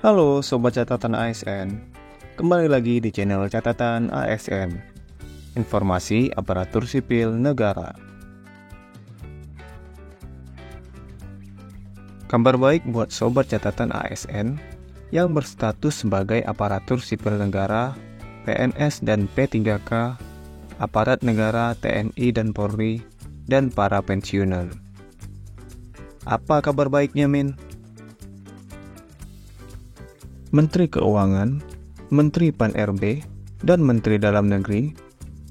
Halo Sobat Catatan ASN, kembali lagi di channel Catatan ASN, Informasi Aparatur Sipil Negara. Kabar baik buat Sobat Catatan ASN yang berstatus sebagai Aparatur Sipil Negara, PNS dan P3K, Aparat Negara TNI dan Polri, dan para pensiunan. Apa kabar baiknya, Min? Menteri Keuangan, Menteri Pan-RB, dan Menteri Dalam Negeri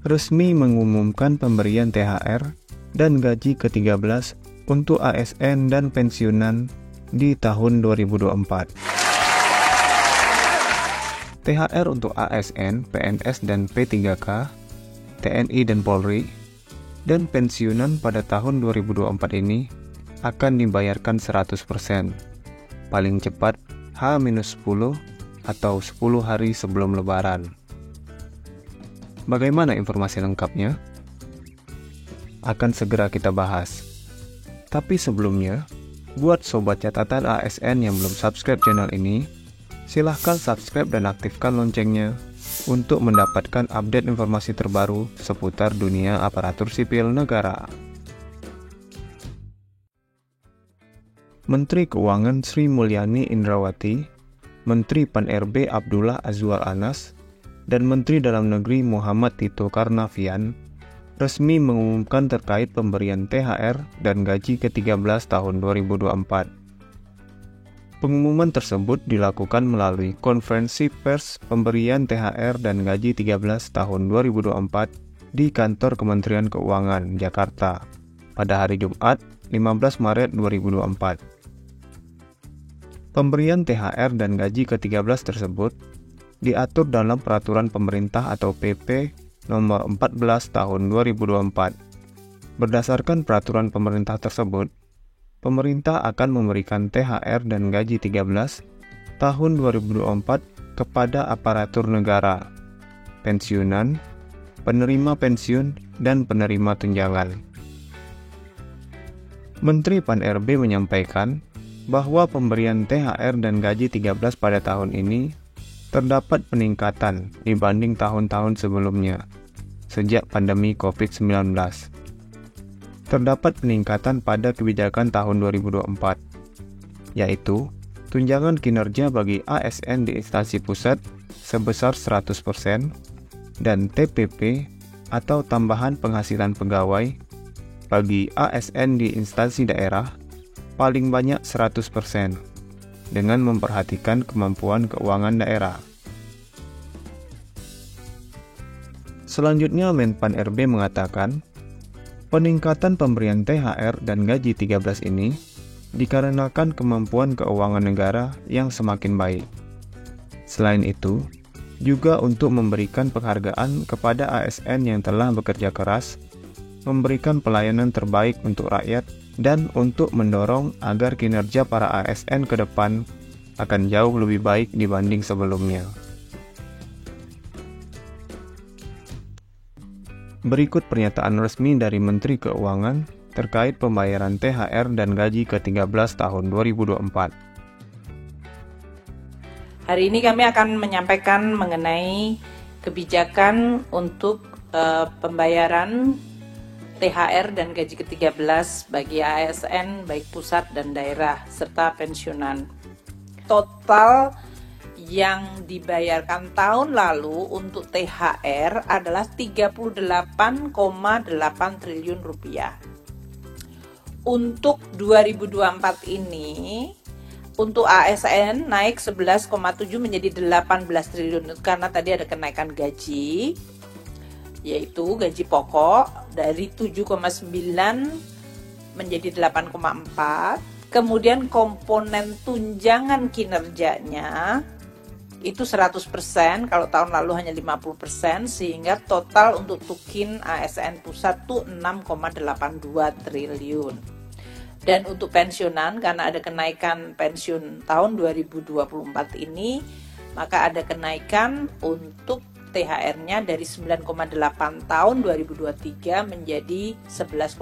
resmi mengumumkan pemberian THR dan gaji ke-13 untuk ASN dan pensiunan di tahun 2024. THR untuk ASN, PNS, dan P3K, TNI dan Polri, dan pensiunan pada tahun 2024 ini akan dibayarkan 100%, paling cepat H-10 atau 10 hari sebelum Lebaran. Bagaimana informasi lengkapnya? Akan segera kita bahas. Tapi sebelumnya, buat Sobat Catatan ASN yang belum subscribe channel ini, silahkan subscribe dan aktifkan loncengnya untuk mendapatkan update informasi terbaru seputar dunia aparatur sipil negara. Menteri Keuangan Sri Mulyani Indrawati, Menteri Pan-RB Abdullah Azwar Anas, dan Menteri Dalam Negeri Muhammad Tito Karnavian resmi mengumumkan terkait pemberian THR dan gaji ke-13 tahun 2024. Pengumuman tersebut dilakukan melalui konferensi pers pemberian THR dan gaji 13 tahun 2024 di Kantor Kementerian Keuangan, Jakarta, pada hari Jumat, 15 Maret 2024. Pemberian THR dan gaji ke-13 tersebut diatur dalam Peraturan Pemerintah atau PP Nomor 14 Tahun 2024. Berdasarkan peraturan pemerintah tersebut, pemerintah akan memberikan THR dan gaji 13 tahun 2024 kepada aparatur negara, pensiunan, penerima pensiun, dan penerima tunjangan. Menteri Pan-RB menyampaikan bahwa pemberian THR dan gaji 13 pada tahun ini terdapat peningkatan dibanding tahun-tahun sebelumnya sejak pandemi COVID-19. Terdapat peningkatan pada kebijakan tahun 2024, yaitu tunjangan kinerja bagi ASN di instansi pusat sebesar 100% dan TPP atau tambahan penghasilan pegawai bagi ASN di instansi daerah paling banyak 100% dengan memperhatikan kemampuan keuangan daerah. Selanjutnya, Menpan RB mengatakan, peningkatan pemberian THR dan gaji 13 ini dikarenakan kemampuan keuangan negara yang semakin baik. Selain itu, juga untuk memberikan penghargaan kepada ASN yang telah bekerja keras, memberikan pelayanan terbaik untuk rakyat, dan untuk mendorong agar kinerja para ASN ke depan akan jauh lebih baik dibanding sebelumnya. Berikut pernyataan resmi dari Menteri Keuangan terkait pembayaran THR dan gaji ke-13 tahun 2024. Hari ini kami akan menyampaikan mengenai kebijakan untuk pembayaran THR dan gaji ke-13 bagi ASN baik pusat dan daerah serta pensiunan. Total yang dibayarkan tahun lalu untuk THR adalah 38,8 triliun rupiah. Untuk 2024 ini untuk ASN naik 11,7 menjadi 18 triliun karena tadi ada kenaikan gaji, yaitu gaji pokok dari 7,9 menjadi 8,4. Kemudian komponen tunjangan kinerjanya itu 100%, kalau tahun lalu hanya 50%, sehingga total untuk tukin ASN pusat itu 6,82 triliun. Dan untuk pensiunan, karena ada kenaikan pensiun tahun 2024 ini, maka ada kenaikan untuk THR-nya dari 9,8 tahun 2023 menjadi 11,65.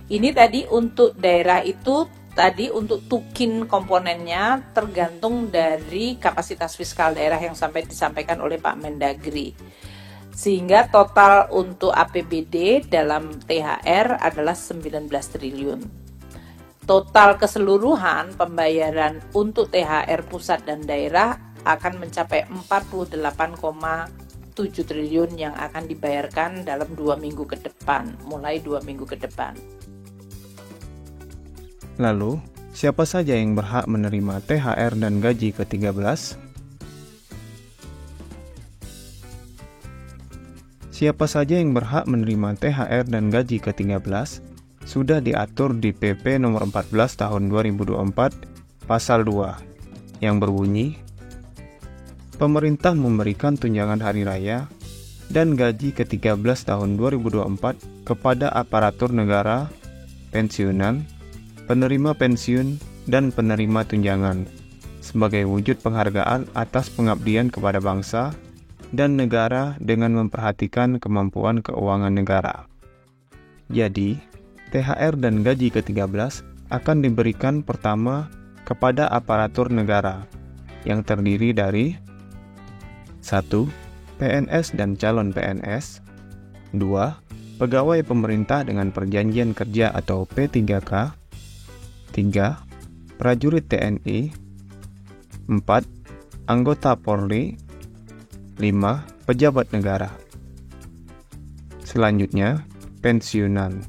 Ini tadi untuk daerah itu tadi untuk tukin komponennya tergantung dari kapasitas fiskal daerah yang sampai disampaikan oleh Pak Mendagri. Sehingga total untuk APBD dalam THR adalah 19 triliun. Total keseluruhan pembayaran untuk THR pusat dan daerah akan mencapai 48,7 triliun yang akan dibayarkan dalam 2 minggu ke depan, mulai 2 minggu ke depan. Lalu, siapa saja yang berhak menerima THR dan gaji ke-13? Siapa saja yang berhak menerima THR dan gaji ke-13 sudah diatur di PP nomor 14 tahun 2024 pasal 2 yang berbunyi, pemerintah memberikan tunjangan hari raya dan gaji ke-13 tahun 2024 kepada aparatur negara, pensiunan, penerima pensiun, dan penerima tunjangan sebagai wujud penghargaan atas pengabdian kepada bangsa dan negara dengan memperhatikan kemampuan keuangan negara. Jadi, THR dan gaji ke-13 akan diberikan pertama kepada aparatur negara yang terdiri dari 1. PNS dan calon PNS, 2. Pegawai pemerintah dengan perjanjian kerja atau P3K, 3. Prajurit TNI, 4. Anggota Polri, 5. Pejabat negara. Selanjutnya, pensiunan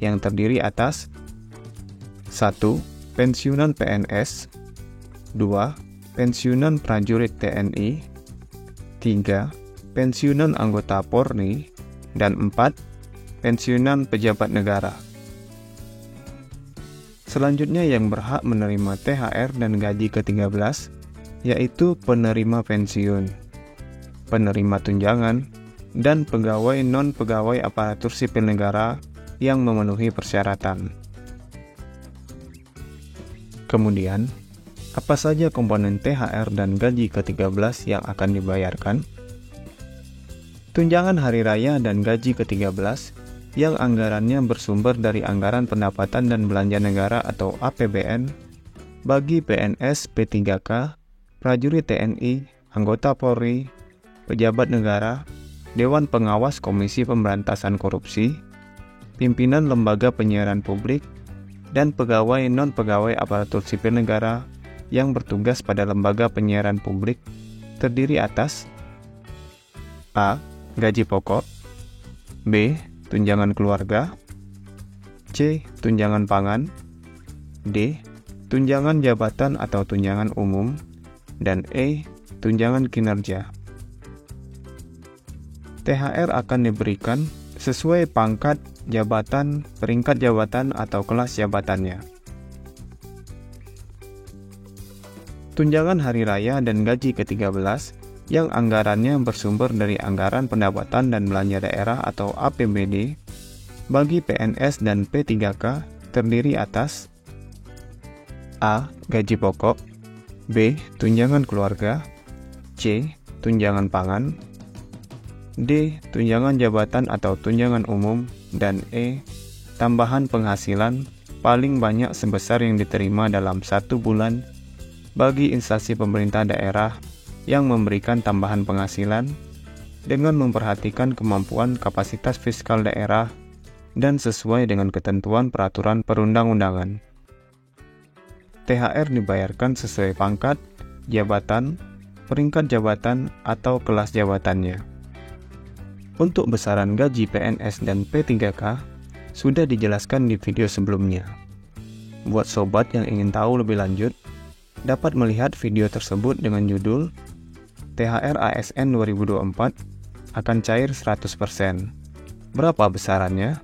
yang terdiri atas 1. Pensiunan PNS, 2. Pensiunan prajurit TNI, 3. Pensiunan anggota Polri, dan 4. Pensiunan pejabat negara. Selanjutnya yang berhak menerima THR dan gaji ke-13 yaitu penerima pensiun, penerima tunjangan, dan pegawai non-pegawai aparatur sipil negara yang memenuhi persyaratan. Kemudian, apa saja komponen THR dan gaji ke-13 yang akan dibayarkan? Tunjangan hari raya dan gaji ke-13 yang anggarannya bersumber dari anggaran pendapatan dan belanja negara atau APBN bagi PNS P3K, prajurit TNI, anggota Polri, pejabat negara, Dewan Pengawas Komisi Pemberantasan Korupsi, pimpinan lembaga penyiaran publik, dan pegawai non-pegawai aparatur sipil negara yang bertugas pada lembaga penyiaran publik terdiri atas A. Gaji pokok, B. Tunjangan keluarga, C. Tunjangan pangan, D. Tunjangan jabatan atau tunjangan umum, dan E. Tunjangan kinerja. THR akan diberikan sesuai pangkat, jabatan, peringkat jabatan, atau kelas jabatannya. Tunjangan hari raya dan gaji ke-13 yang anggarannya bersumber dari anggaran pendapatan dan belanja daerah atau APBD bagi PNS dan P3K terdiri atas A. Gaji pokok, B. Tunjangan keluarga, C. Tunjangan pangan, D. Tunjangan jabatan atau tunjangan umum, dan E. Tambahan penghasilan paling banyak sebesar yang diterima dalam 1 bulan bagi instansi pemerintah daerah yang memberikan tambahan penghasilan dengan memperhatikan kemampuan kapasitas fiskal daerah dan sesuai dengan ketentuan peraturan perundang-undangan. THR dibayarkan sesuai pangkat, jabatan, peringkat jabatan, atau kelas jabatannya. Untuk besaran gaji PNS dan P3K sudah dijelaskan di video sebelumnya. Buat sobat yang ingin tahu lebih lanjut, dapat melihat video tersebut dengan judul THR ASN 2024 akan cair 100%. Berapa besarannya?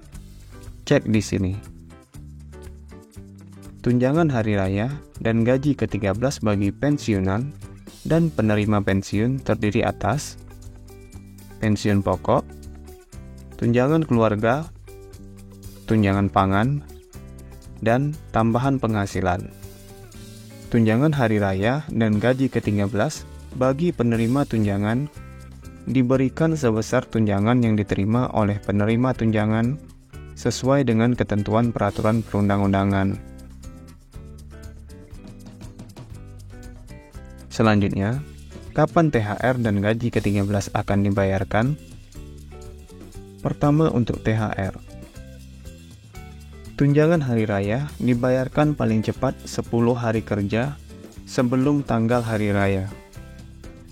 Cek di sini. Tunjangan hari raya dan gaji ke-13 bagi pensiunan dan penerima pensiun terdiri atas pensiun pokok, tunjangan keluarga, tunjangan pangan, dan tambahan penghasilan. Tunjangan hari raya dan gaji ke-13 bagi penerima tunjangan diberikan sebesar tunjangan yang diterima oleh penerima tunjangan sesuai dengan ketentuan peraturan perundang-undangan. Selanjutnya, kapan THR dan gaji ke-13 akan dibayarkan? Pertama, untuk THR. Tunjangan hari raya dibayarkan paling cepat 10 hari kerja sebelum tanggal hari raya.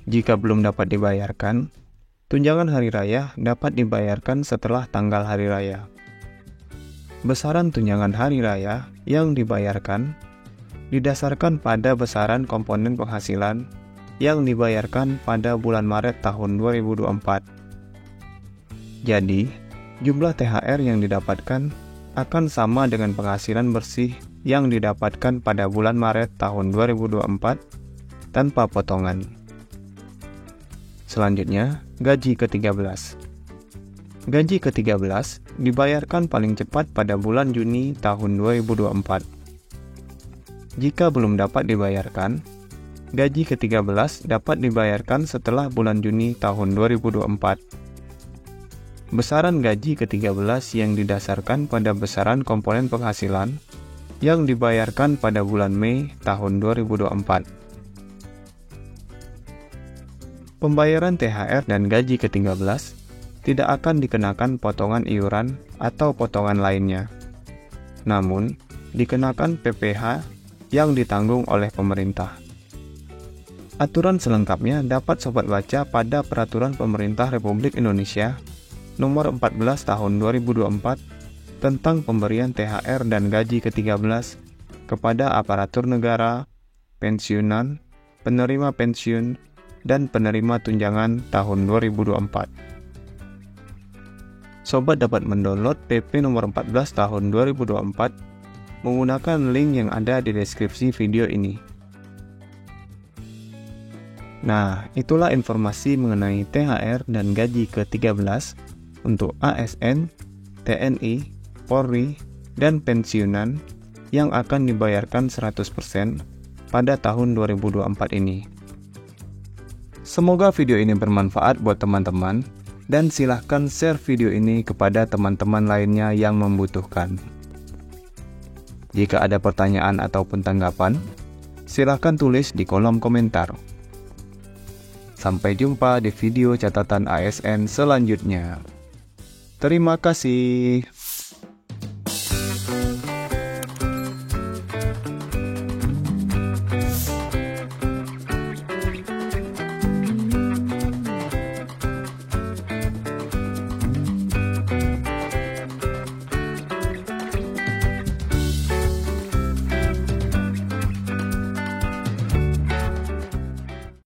Jika belum dapat dibayarkan, tunjangan hari raya dapat dibayarkan setelah tanggal hari raya. Besaran tunjangan hari raya yang dibayarkan didasarkan pada besaran komponen penghasilan yang dibayarkan pada bulan Maret tahun 2024. Jadi, jumlah THR yang didapatkan akan sama dengan penghasilan bersih yang didapatkan pada bulan Maret tahun 2024 tanpa potongan. Selanjutnya, gaji ke-13. Gaji ke-13 dibayarkan paling cepat pada bulan Juni tahun 2024. Jika belum dapat dibayarkan, gaji ke-13 dapat dibayarkan setelah bulan Juni tahun 2024. Besaran gaji ke-13 yang didasarkan pada besaran komponen penghasilan yang dibayarkan pada bulan Mei tahun 2024. Pembayaran THR dan gaji ke-13 tidak akan dikenakan potongan iuran atau potongan lainnya. Namun, dikenakan PPh yang ditanggung oleh pemerintah. Aturan selengkapnya dapat sobat baca pada Peraturan Pemerintah Republik Indonesia Nomor 14 Tahun 2024 tentang pemberian THR dan gaji ke-13 kepada aparatur negara, pensiunan, penerima pensiun, dan penerima tunjangan tahun 2024. Sobat dapat mendownload PP nomor 14 tahun 2024 menggunakan link yang ada di deskripsi video ini. Nah, itulah informasi mengenai THR dan gaji ke-13 untuk ASN, TNI, Polri, dan pensiunan yang akan dibayarkan 100% pada tahun 2024 ini. Semoga video ini bermanfaat buat teman-teman, dan silahkan share video ini kepada teman-teman lainnya yang membutuhkan. Jika ada pertanyaan ataupun tanggapan, silahkan tulis di kolom komentar. Sampai jumpa di video catatan ASN selanjutnya. Terima kasih.